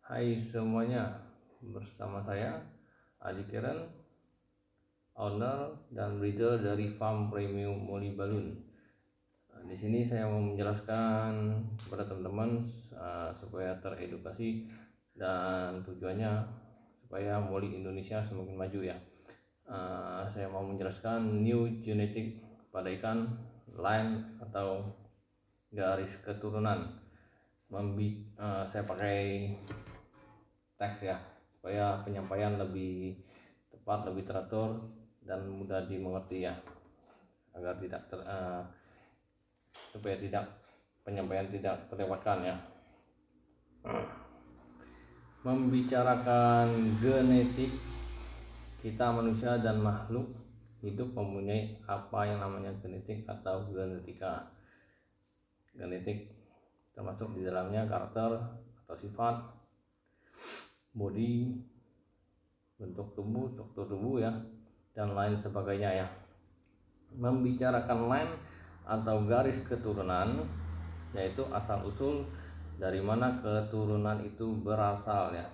Hai semuanya, bersama saya Adi Keren, owner dan breeder dari farm premium Molly Balloon. Di sini saya mau menjelaskan kepada teman-teman supaya teredukasi dan tujuannya supaya Molly Indonesia semakin maju ya. Saya mau menjelaskan new genetic pada ikan line atau garis keturunan. Saya pakai teks ya supaya penyampaian lebih tepat, lebih teratur dan mudah dimengerti ya, agar supaya penyampaian tidak terlewatkan ya. Membicarakan genetik, kita manusia dan makhluk hidup mempunyai apa yang namanya genetik atau genetika. Genetik termasuk di dalamnya karakter atau sifat, body, bentuk tubuh, struktur tubuh ya, dan lain sebagainya ya. Membicarakan line atau garis keturunan, yaitu asal usul dari mana keturunan itu berasal ya,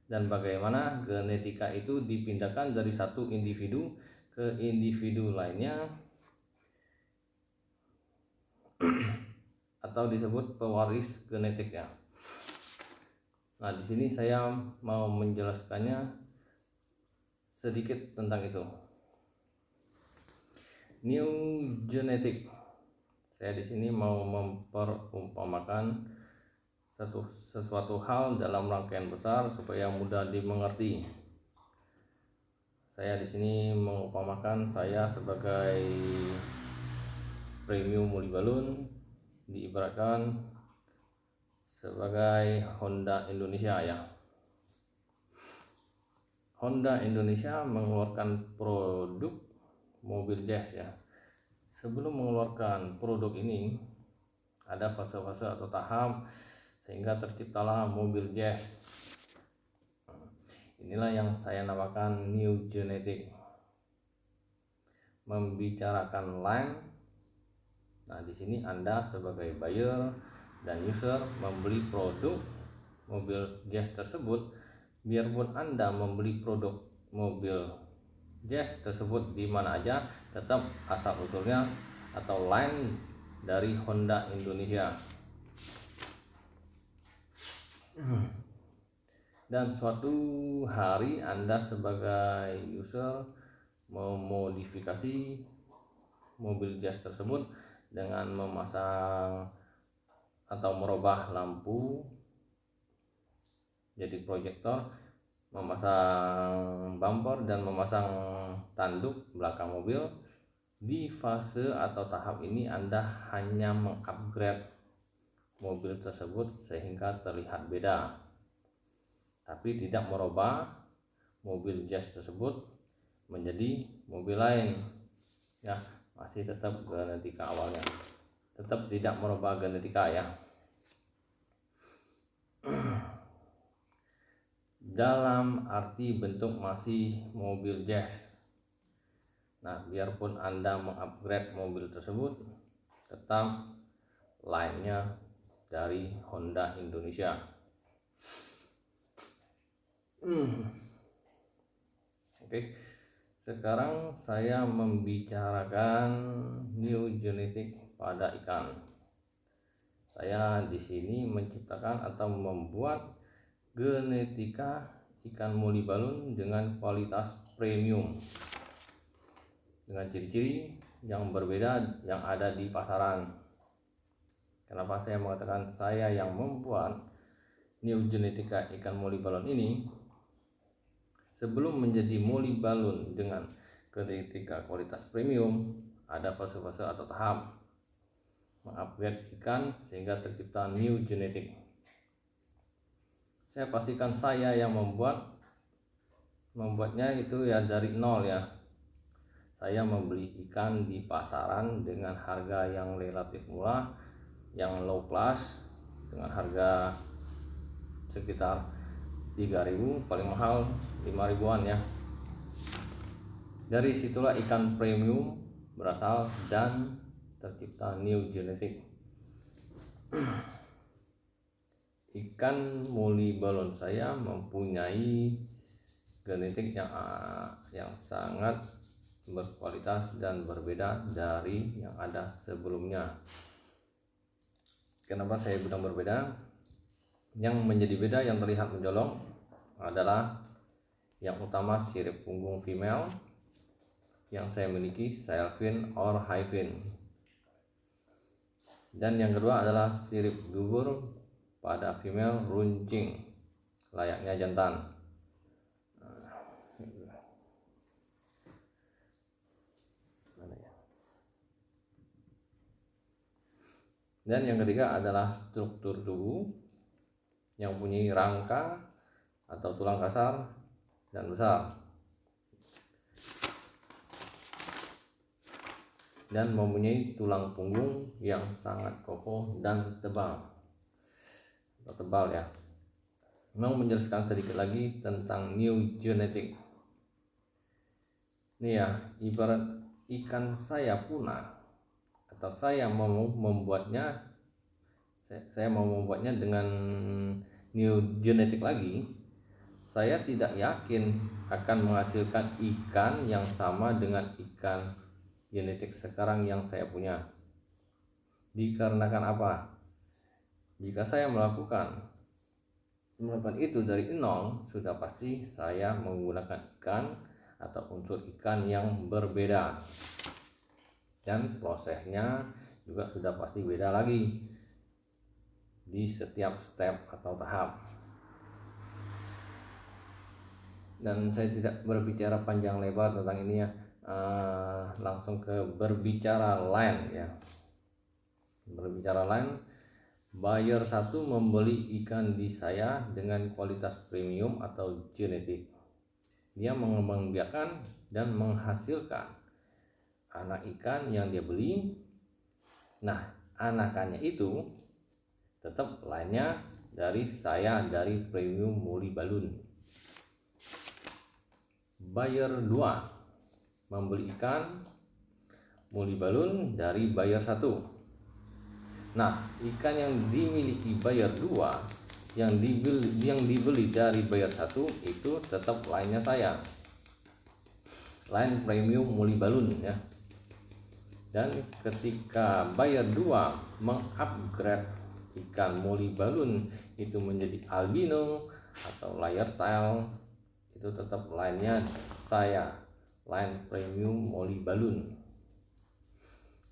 dan bagaimana genetika itu dipindahkan dari satu individu ke individu lainnya atau disebut pewaris genetik ya. Nah, di sini saya mau menjelaskannya sedikit tentang itu. New genetic. Saya di sini mau memperumpamakan sesuatu hal dalam rangkaian besar supaya mudah dimengerti. Saya di sini mengumpamakan saya sebagai premium Molly Balloon, diibaratkan sebagai Honda Indonesia ya. Honda Indonesia mengeluarkan produk mobil jazz ya. Sebelum mengeluarkan produk ini ada fase-fase atau tahap sehingga terciptalah mobil jazz. Inilah yang saya namakan new genetic. Membicarakan line. Nah, di sini Anda sebagai buyer dan user membeli produk mobil jazz tersebut. Biarpun Anda membeli produk mobil jazz tersebut di mana aja, tetap asal usulnya atau line dari Honda Indonesia. Dan suatu hari Anda sebagai user memodifikasi mobil jazz tersebut dengan memasang atau merubah lampu jadi proyektor, memasang bumper dan memasang tanduk belakang mobil. Di fase atau tahap ini Anda hanya mengupgrade mobil tersebut sehingga terlihat beda, tapi tidak merubah mobil jazz tersebut menjadi mobil lain ya. Masih tetap genetika awalnya, tetap tidak merubah genetika ya. Dalam arti bentuk masih mobil jazz. Nah, biarpun Anda mengupgrade mobil tersebut, tetap line-nya dari Honda Indonesia. Oke, sekarang saya membicarakan new genetic pada ikan. Saya di sini menciptakan atau membuat genetika ikan Molly Balloon dengan kualitas premium, dengan ciri-ciri yang berbeda yang ada di pasaran. Kenapa saya mengatakan saya yang membuat new genetika ikan Molly Balloon ini? Sebelum menjadi Molly Balloon dengan genetika kualitas premium, ada fase-fase atau tahap mengupgrade ikan sehingga tercipta new genetic. Saya pastikan saya yang membuatnya itu ya dari nol ya. Saya membeli ikan di pasaran dengan harga yang relatif murah, yang low class, dengan harga sekitar 3.000, paling mahal 5.000-an ya. Dari situlah ikan premium berasal dan tercipta new genetic. ikan muli balon saya mempunyai genetik yang sangat berkualitas dan berbeda dari yang ada sebelumnya. Kenapa saya bilang berbeda? Yang menjadi beda, yang terlihat mencolok adalah yang utama sirip punggung female yang saya miliki sail fin or high fin, dan yang kedua adalah sirip dubur pada female runcing layaknya jantan. Dan yang ketiga adalah struktur tubuh yang mempunyai rangka atau tulang kasar dan besar, dan mempunyai tulang punggung yang sangat kokoh dan tebal ya. Mau menjelaskan sedikit lagi tentang new genetic. Ini ya, ibarat ikan saya punah atau saya mau membuatnya dengan new genetic lagi, saya tidak yakin akan menghasilkan ikan yang sama dengan ikan genetik sekarang yang saya punya. Dikarenakan apa? Jika saya melakukan itu dari nol, sudah pasti saya menggunakan ikan atau unsur ikan yang berbeda, dan prosesnya juga sudah pasti beda lagi di setiap step atau tahap. Dan saya tidak berbicara panjang lebar tentang ini ya, langsung ke berbicara line ya. Berbicara line, buyer 1 membeli ikan di saya dengan kualitas premium atau genetik. Dia mengembangbiakan dan menghasilkan anak ikan yang dia beli. Nah, anakannya itu tetap lainnya dari saya, dari Premium Muli Balun. Buyer 2 membeli ikan Muli Balun dari buyer 1. Nah, ikan yang dimiliki buyer 2 yang dibeli dari buyer 1 itu tetap lainnya saya, line Premium Muli Balun ya. Dan ketika buyer 2 mengupgrade ikan Muli Balun itu menjadi albino atau layer tail, itu tetap lainnya saya, line Premium Muli Balun,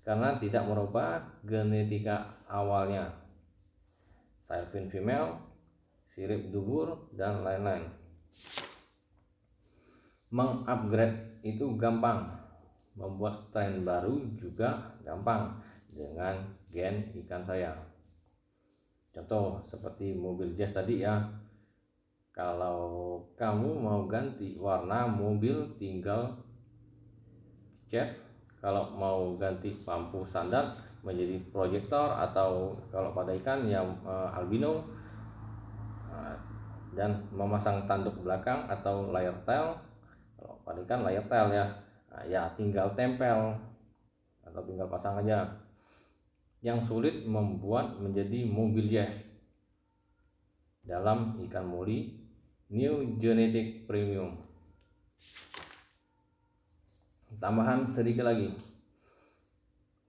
karena tidak merubah genetika awalnya, sail fin female, sirip dubur, dan lain-lain. Mengupgrade itu gampang, membuat strain baru juga gampang dengan gen ikan saya. Contoh seperti mobil Jazz tadi ya, kalau kamu mau ganti warna mobil tinggal cat, kalau mau ganti lampu standar menjadi proyektor, atau kalau pada ikan yang albino dan memasang tanduk belakang atau layer tail, kalau pada ikan layer tail ya, ya tinggal tempel atau tinggal pasang aja. Yang sulit membuat menjadi mobil Jazz dalam ikan muli New Genetic Premium. Tambahan sedikit lagi,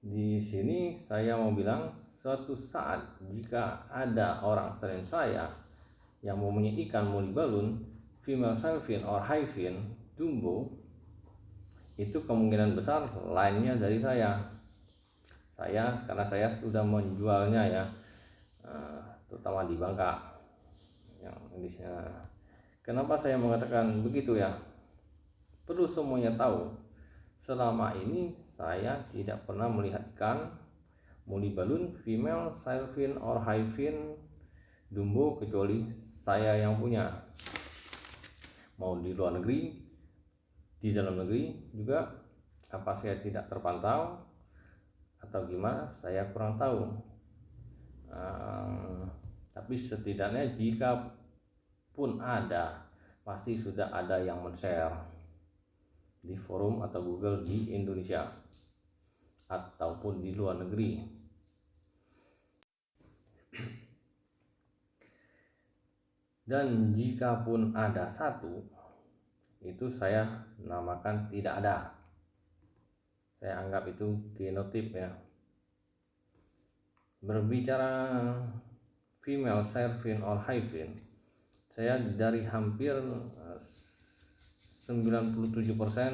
di sini saya mau bilang, suatu saat jika ada orang selain saya yang mempunyai ikan muli balun female sail fin or high fin jumbo, itu kemungkinan besar lainnya dari saya, karena saya sudah menjualnya ya, terutama di Bangka yang Indonesia. Kenapa saya mengatakan begitu ya? Perlu semuanya tahu, selama ini saya tidak pernah melihat ikan muli balun female sail fin or high fin jumbo kecuali saya yang punya. Mau di luar negeri, di dalam negeri juga, apa saya tidak terpantau atau gimana, saya kurang tahu. Tapi setidaknya jika pun ada, pasti sudah ada yang men-share di forum atau Google di Indonesia ataupun di luar negeri. Dan jika pun ada satu, itu saya namakan tidak ada. Saya anggap itu genotip ya. Berbicara female Syrphine or Hyphene, saya dari hampir 97%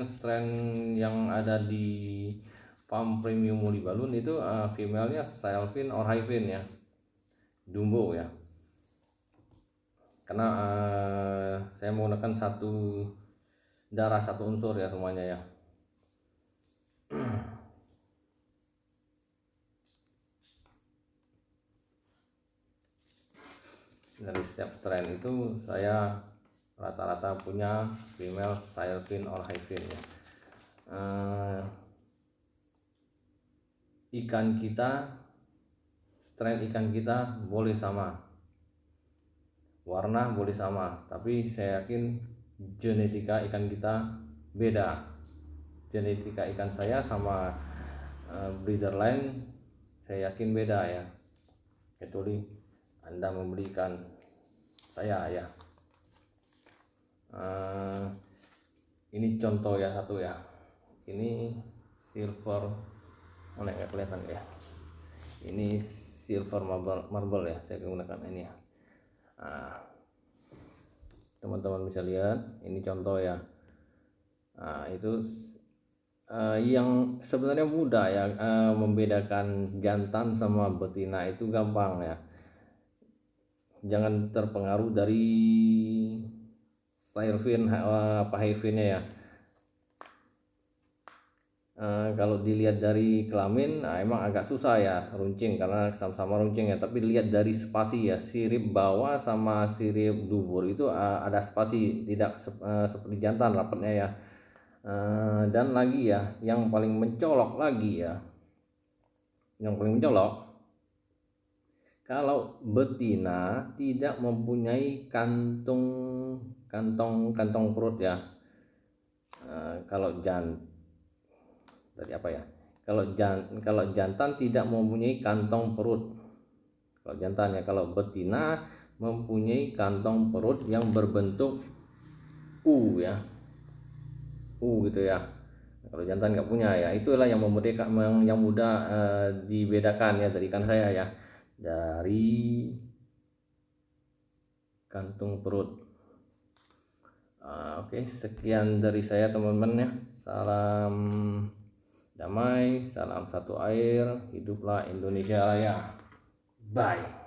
strain yang ada di farm premium Molybballoon itu female-nya Syrphine or Hyphene ya, Dumbo ya. Karena saya menggunakan satu darah, satu unsur ya semuanya ya. Dari setiap strain itu saya rata-rata punya female Syrphine or Hyphene ya. Ikan kita, strain ikan kita boleh sama, warna boleh sama, tapi saya yakin genetika ikan kita beda. Genetika ikan saya sama breeder lain saya yakin beda ya, kecuali Anda membeli ikan saya ya. Ini contoh ya, satu ya, ini silver, mana nggak kelihatan ya, ini silver marble ya, saya gunakan ini ya. Teman-teman bisa lihat, ini contoh ya. Itu yang sebenarnya mudah ya, membedakan jantan sama betina itu gampang ya. Jangan terpengaruh dari Syrphine apa Hyphene ya. Kalau dilihat dari kelamin emang agak susah ya runcing, karena sama-sama runcing ya, tapi lihat dari spasi ya, sirip bawah sama sirip dubur itu ada spasi, tidak seperti jantan rapatnya ya. Dan lagi ya, yang paling mencolok lagi ya, kalau betina tidak mempunyai kantong perut ya. Kalau jantan tidak mempunyai kantong perut. Kalau jantan ya, kalau betina mempunyai kantong perut yang berbentuk U ya. U gitu ya. Kalau jantan nggak punya ya, itulah yang membedakan, yang mudah dibedakan ya dari ikan saya ya, dari kantung perut. Oke, sekian dari saya teman-teman ya. Salam damai, salam satu air, hiduplah Indonesia Raya. Bye.